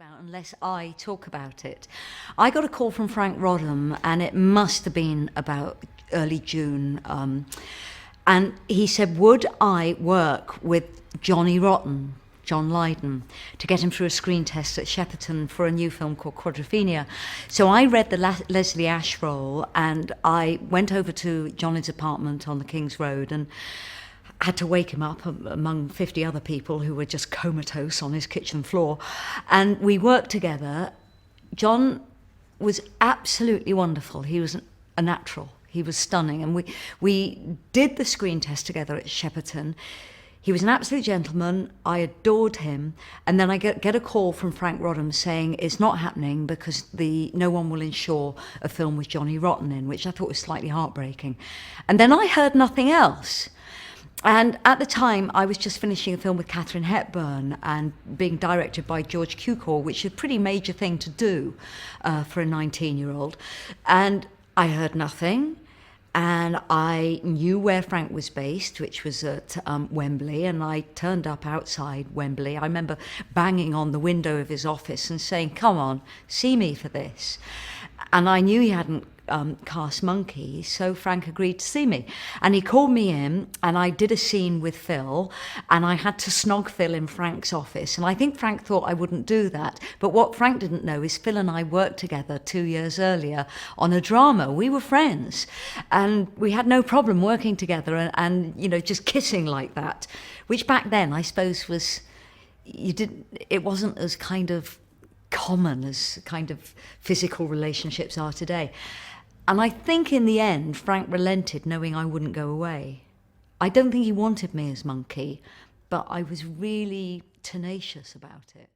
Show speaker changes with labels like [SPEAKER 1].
[SPEAKER 1] about unless I talk about it. I got a call from Franc Roddam, and it must have been about early June. And he said, would I work with John Lydon, to get him through a screen test at Shepperton for a new film called Quadrophenia. So I read the Leslie Ash role, and I went over to Johnny's apartment on the King's Road and had to wake him up among 50 other people who were just comatose on his kitchen floor. And we worked together. John was absolutely wonderful. He was a natural. He was stunning. And we did the screen test together at Shepperton. He was an absolute gentleman. I adored him. And then I get a call from Franc Roddam saying it's not happening because no one will insure a film with Johnny Rotten in, which I thought was slightly heartbreaking. And then I heard nothing else. And at the time, I was just finishing a film with Katharine Hepburn and being directed by George Cukor, which is a pretty major thing to do for a 19-year-old. And I heard nothing. And I knew where Frank was based, which was at Wembley, and I turned up outside Wembley. I remember banging on the window of his office and saying, come on, see me for this. And I knew he hadn't cast Monkey, so Frank agreed to see me. And he called me in, and I did a scene with Phil, and I had to snog Phil in Frank's office. And I think Frank thought I wouldn't do that. But what Frank didn't know is Phil and I worked together 2 years earlier on a drama. We were friends, and we had no problem working together and you know, just kissing like that, which back then I suppose was, it wasn't as kind of common as kind of physical relationships are today. And I think in the end, Frank relented, knowing I wouldn't go away. I don't think he wanted me as Monkey, but I was really tenacious about it.